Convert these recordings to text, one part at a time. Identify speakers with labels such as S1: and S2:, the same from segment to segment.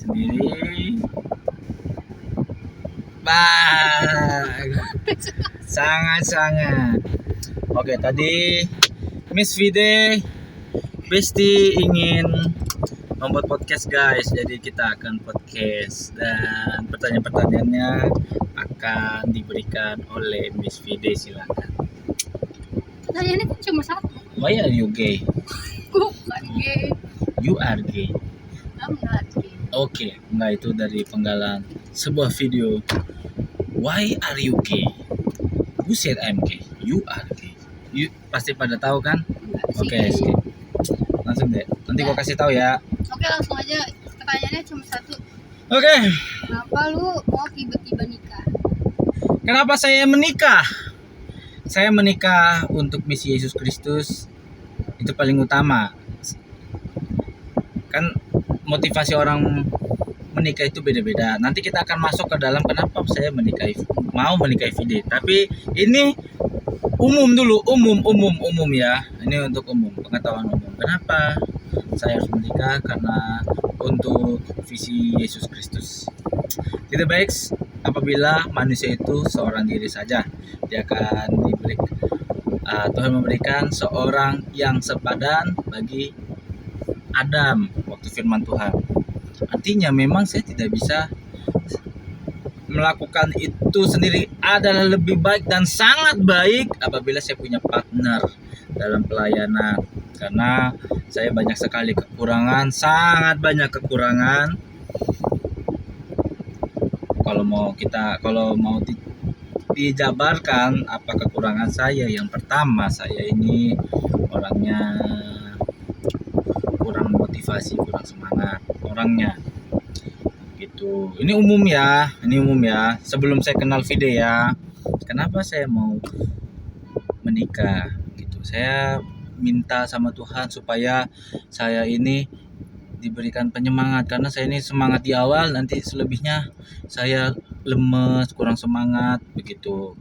S1: sendiri. Bang, sangat. Oke, tadi Miss Vide Besti ingin membuat podcast guys, jadi kita akan podcast dan pertanyaan-pertanyaannya akan diberikan oleh Miss Vide, silakan.
S2: Pertanyaannya kan cuma satu.
S1: Why are you gay?
S2: Bukan gay.
S1: You are gay.
S2: I'm not gay.
S1: Oke, enggak, itu dari penggalan sebuah video. Why are you gay? Who said I'm gay? You are gay. You pasti pada tahu kan?
S2: Enggak sih.
S1: Oke, skip. Langsung deh. Nanti gua kasih tahu ya.
S2: Oke, langsung aja. Pertanyaannya cuma satu.
S1: Oke.
S2: Kenapa lu mau tiba-tiba nikah?
S1: Kenapa saya menikah? Saya menikah untuk misi Yesus Kristus. Itu paling utama. Kan motivasi orang menikah itu beda-beda. Nanti kita akan masuk ke dalam kenapa saya mau menikahi Vide. Tapi ini umum dulu, umum ya. Ini untuk umum, pengetahuan umum. Kenapa saya harus menikah? Karena untuk visi Yesus Kristus. Tidak baik apabila manusia itu seorang diri saja. Dia akan Tuhan memberikan seorang yang sepadan bagi Adam waktu firman Tuhan. Artinya memang saya tidak bisa melakukan itu sendiri. Adalah lebih baik dan sangat baik apabila saya punya partner dalam pelayanan, karena saya banyak sekali kekurangan, sangat banyak kekurangan. Kalau mau dijabarkan apa kekurangan saya, yang pertama, saya ini orangnya kurang motivasi, kurang semangat orangnya gitu. Ini umum ya. Sebelum saya kenal Vide ya, kenapa saya mau menikah gitu. Saya minta sama Tuhan supaya saya ini diberikan penyemangat, karena saya ini semangat di awal, nanti selebihnya saya lemes, kurang semangat begitu.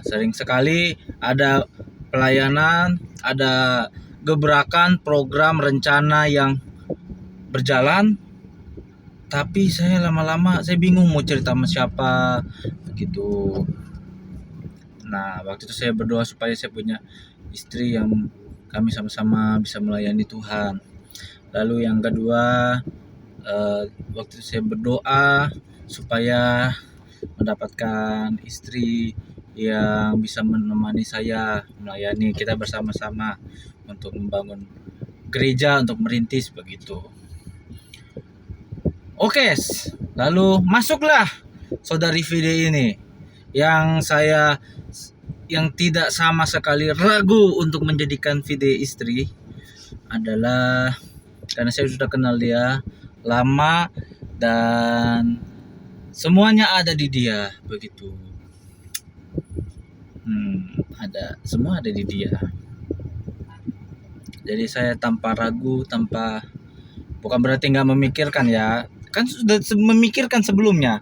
S1: Sering sekali ada pelayanan, ada gebrakan program rencana yang berjalan, tapi saya lama-lama saya bingung mau cerita sama siapa begitu. Nah, waktu itu saya berdoa supaya saya punya istri yang kami sama-sama bisa melayani Tuhan. Lalu yang kedua, waktu itu saya berdoa supaya mendapatkan istri yang bisa menemani saya melayani kita bersama-sama untuk membangun gereja, untuk merintis begitu. Oke, lalu masuklah saudari Vide ini yang tidak sama sekali ragu untuk menjadikan Vide istri, adalah karena saya sudah kenal dia lama dan semuanya ada di dia begitu. Semua ada di dia. Jadi saya tanpa ragu, bukan berarti nggak memikirkan ya, kan sudah memikirkan sebelumnya,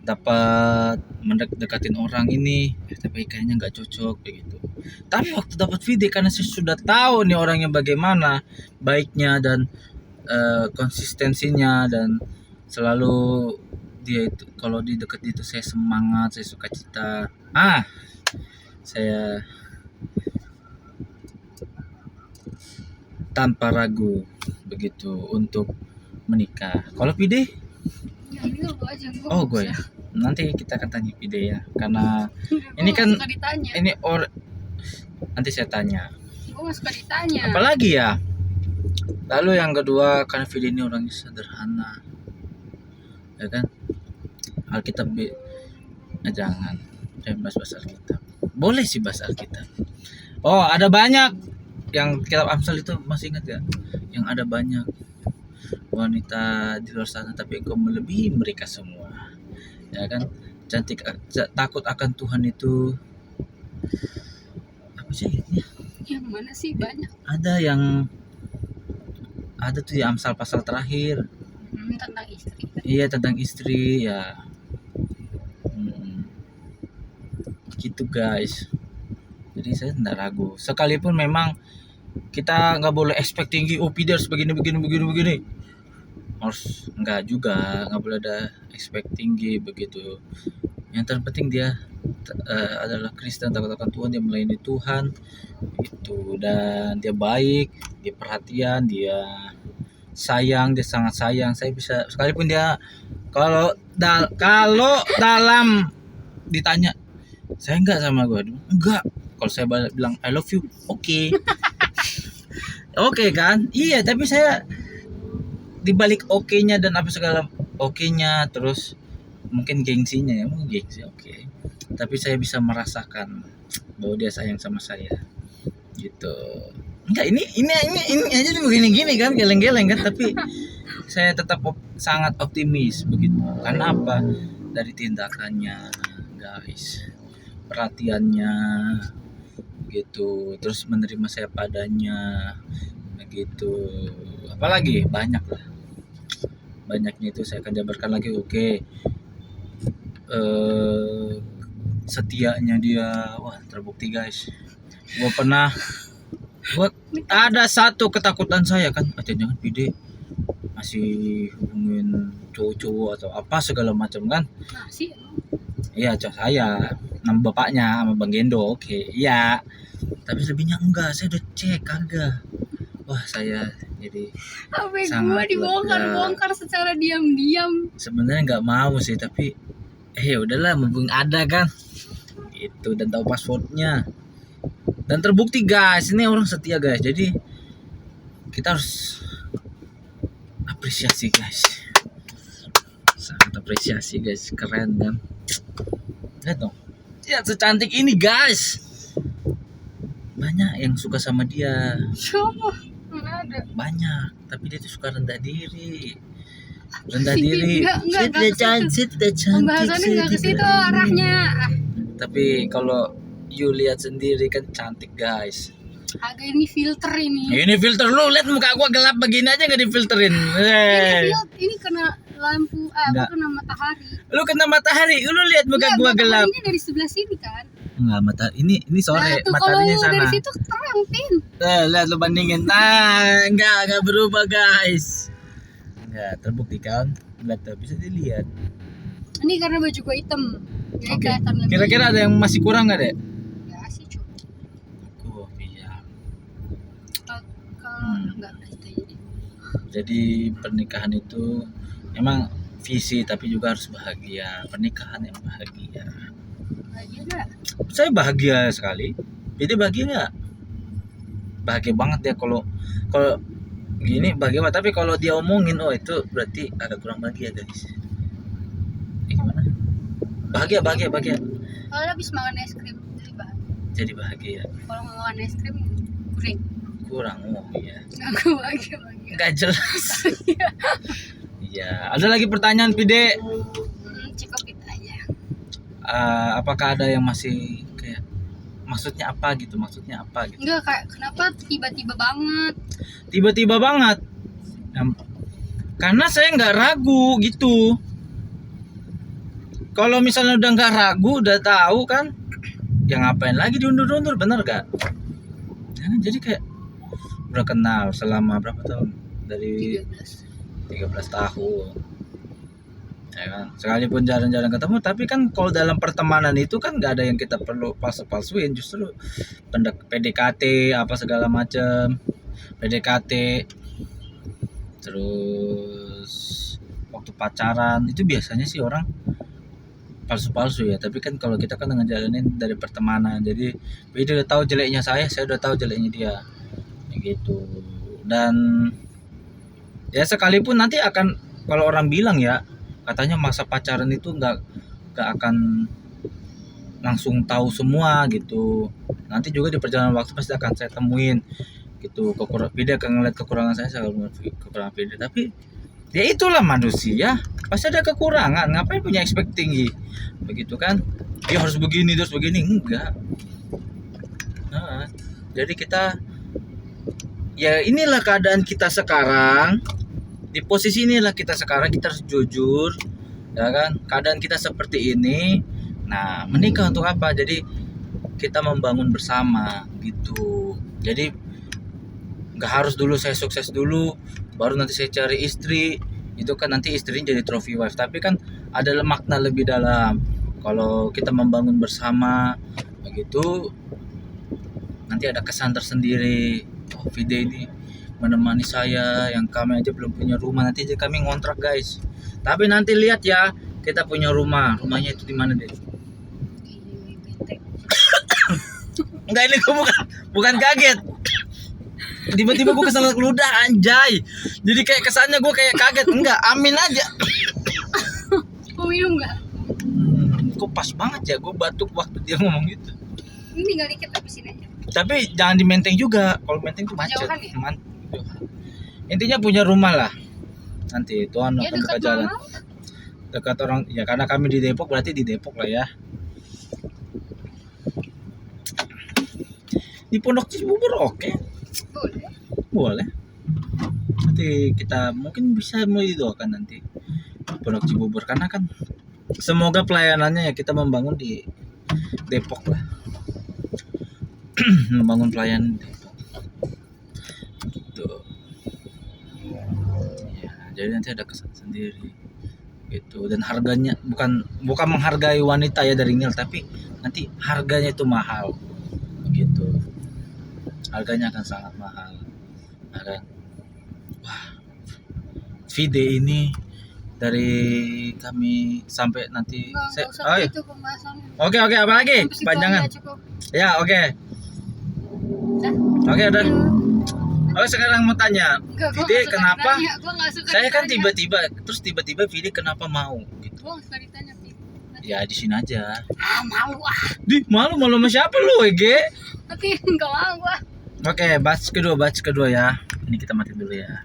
S1: dapat mendekatin orang ini, tapi kayaknya nggak cocok begitu. Tapi waktu dapat Vide, karena saya sudah tahu nih orangnya bagaimana baiknya dan konsistensinya, dan selalu dia itu kalau di dekat itu saya semangat, saya suka cita. Saya tanpa ragu begitu untuk menikah. Kalau Vide?
S2: Ya, ini lu aja.
S1: Gue ya. Nanti kita akan tanya Vide ya, karena ini kan
S2: ditanya.
S1: Ini nanti saya tanya.
S2: Gue gak suka ditanya.
S1: Apalagi ya. Lalu yang kedua, karena Vide ini orangnya sederhana, ya kan? Alkitab jangan bahas Alkitab. Boleh sih bahas Alkitab. Ada banyak yang kitab Amsal itu, masih ingat ya? Yang ada banyak wanita di luar sana, tapi engkau melebihi mereka semua. Ya kan? Cantik, takut akan Tuhan itu apa sih ini?
S2: Yang mana sih? Banyak.
S1: Ada tuh ya, Amsal pasal terakhir.
S2: Tentang istri.
S1: Iya, tentang istri ya. Gitu guys. Jadi saya tidak ragu. Sekalipun memang kita nggak boleh expect tinggi, Vide harus begini. harus enggak juga, nggak boleh ada expect tinggi begitu. Yang terpenting dia adalah Kristen, takut akan Tuhan, dia melayani Tuhan itu, dan dia baik, dia perhatian, dia sayang, dia sangat sayang. Saya bisa sekalipun dia kalau dalam ditanya saya enggak sama gue, enggak. Kalau saya bilang I love you, oke. Oke kan? Iya, tapi saya dibalik oke-nya dan apa segala oke-nya, terus mungkin gengsinya ya, mungkin gengsi oke. Tapi saya bisa merasakan bahwa dia sayang sama saya. Gitu. Enggak, ini aja begini-gini kan, geleng-geleng kan, tapi saya tetap sangat optimis begitu. Karena apa? Dari tindakannya, guys. Perhatiannya gitu, terus menerima saya padanya begitu. Apalagi banyak lah, banyaknya itu saya akan jabarkan lagi. Oke, setianya dia, wah terbukti guys. Gua ada satu ketakutan saya kan, jangan Pide masih hubungin cowok-cowok atau apa segala macam kan.
S2: Nah sih
S1: Iya, cowok saya, nama bapaknya sama Bang Gendo, oke, iya. Tapi lebihnya enggak, saya udah cek kagak. Wah, saya jadi
S2: HP gue
S1: sangat
S2: dibongkar secara diam-diam.
S1: sebenarnya nggak mau sih, tapi ya udahlah, mumpung ada kan. Itu, dan tahu passwordnya. Dan terbukti guys, ini orang setia guys. Jadi kita harus apresiasi guys. Sangat apresiasi guys, keren kan. Lihat dong. Ya secantik ini guys. Banyak yang suka sama dia.
S2: Coba mana ada.
S1: Banyak, tapi dia tuh suka rendah diri. Rendah
S2: Sih,
S1: diri.
S2: enggak
S1: Saya tidak
S2: ke situ.
S1: cantik, saya tidak cantik.
S2: Pembahasannya
S1: saya
S2: nggak ke
S1: tidak
S2: situ
S1: ini.
S2: arahnya.
S1: Tapi kalau you lihat sendiri kan cantik guys.
S2: Agak ini filter ini.
S1: Ini filter, lu lihat muka gua gelap begini aja nggak difilterin.
S2: Ini kena lampu,
S1: Enggak.
S2: kena matahari.
S1: Lu kena matahari, lu lihat muka gua gelap.
S2: Ini dari sebelah sini kan.
S1: Enggak, ini sore,
S2: Nah, tuh kalau
S1: mataharinya
S2: lu
S1: sana.
S2: dari situ terang, Tin.
S1: Lihat lu bandingin. Nah, enggak berubah guys. Enggak, terbukti kan? Lihat tuh, bisa dilihat.
S2: Ini karena baju gua hitam. Jadi
S1: Oke.
S2: kelihatan lebih.
S1: Kira-kira ada yang masih kurang nggak, Dek?
S2: Ya sih, cukup.
S1: Aku iya.
S2: Kalau enggak itu jadi.
S1: Jadi pernikahan itu memang visi, tapi juga harus bahagia. Pernikahan yang bahagia.
S2: Bahagia enggak?
S1: Saya bahagia sekali. Jadi bahagia nggak? Bahagia banget ya kalau gini bahagia banget. Tapi kalau dia omongin, oh itu berarti ada kurang bahagia guys. Gimana? Bahagia.
S2: Kalau habis makan es krim jadi bahagia.
S1: Jadi bahagia.
S2: Kalau nggak makan es krim
S1: Kurang, oh iya.
S2: nggak bahagia.
S1: Nggak jelas. Iya. Ada lagi pertanyaan, Pide?
S2: Cukup itu aja.
S1: Apakah ada yang masih kayak maksudnya apa gitu?
S2: Enggak, kayak kenapa tiba-tiba banget?
S1: Tiba-tiba banget. Karena saya nggak ragu gitu. Kalau misalnya udah nggak ragu, udah tahu kan, ya ngapain lagi diundur-undur, bener gak? Jadi kayak udah kenal selama berapa tahun? Dari 13 tahun. Ya kan? Sekalipun jarang-jarang ketemu, tapi kan kalau dalam pertemanan itu kan nggak ada yang kita perlu palsu-palsuin, justru PDKT apa segala macam, PDKT, terus waktu pacaran itu biasanya sih orang palsu-palsu ya. Tapi kan kalau kita kan ngejalanin dari pertemanan, jadi dia udah tahu jeleknya saya udah tahu jeleknya dia, gitu. Dan ya sekalipun nanti akan, kalau orang bilang ya, katanya masa pacaran itu nggak akan langsung tahu semua gitu. Nanti juga di perjalanan waktu pasti akan saya temuin gitu Pide akan ngeliat kekurangan saya ngeliat kekurangan Pide. Tapi ya itulah manusia, pasti ada kekurangan. Ngapain punya expect tinggi begitu kan? Dia harus begini terus begini, enggak. Jadi kita, ya inilah keadaan kita sekarang. Di posisi inilah kita sekarang, kita harus jujur, ya kan? Keadaan kita seperti ini. Nah, menikah untuk apa? Jadi kita membangun bersama gitu. Jadi nggak harus dulu saya sukses dulu, baru nanti saya cari istri. itu kan nanti istrinya jadi trophy wife, tapi kan ada makna lebih dalam. Kalau kita membangun bersama begitu, nanti ada kesan tersendiri. Oh, Vide ini menemani saya yang kami aja belum punya rumah, nanti aja kami ngontrak guys. Tapi nanti lihat ya, kita punya rumahnya itu di mana deh?
S2: Di Benteng.
S1: Enggak, ini gue bukan kaget. Tiba-tiba gue keselak ludah anjay. Jadi kayak kesannya gue kayak kaget. Enggak, amin aja.
S2: Mau minum nggak?
S1: Kok pas banget ya gue batuk waktu dia ngomong gitu.
S2: Ini tinggal dikit habisin aja.
S1: Tapi jangan di Menteng juga. Kalau Menteng tuh macet.
S2: Jauhan ya?
S1: Jauhan. Intinya punya rumah lah. Nanti Tuhan
S2: Ya
S1: akan buka
S2: dekat
S1: jalan.
S2: mama.
S1: Dekat orang ya, karena kami di Depok berarti di Depok lah ya. Di Pondok Cibubur oke.
S2: Boleh.
S1: Boleh. Nanti kita mungkin bisa mau didoakan nanti Pondok Cibubur, karena kan semoga pelayanannya ya kita membangun di Depok lah. Membangun pelayanan di Depok. Gitu. Ya, jadi nanti ada kesan sendiri gitu, dan harganya bukan menghargai wanita ya dari nil, tapi nanti harganya itu mahal gitu. Harganya akan sangat mahal. Ada, wah, Vide ini dari kami sampai nanti
S2: Nggak usah
S1: oh, iya.
S2: itu pembahasannya.
S1: Oke, apa lagi?
S2: Sampai situ
S1: Panjangan.
S2: aja cukup.
S1: Ya, oke.
S2: Dah.
S1: Oke, udah. Oke, sekarang mau tanya,
S2: Enggak, gua
S1: Vide
S2: nggak suka
S1: kenapa?
S2: ditanya. Gua nggak suka
S1: Saya kan
S2: ditanya.
S1: tiba-tiba Vide kenapa mau gitu.
S2: Gua nggak suka ditanya, Pi.
S1: Ya di sini aja.
S2: Malu ah.
S1: Malu sama siapa lu, Ege?
S2: Tapi enggak mau gua.
S1: Oke, batch kedua ya. Ini kita mati dulu ya.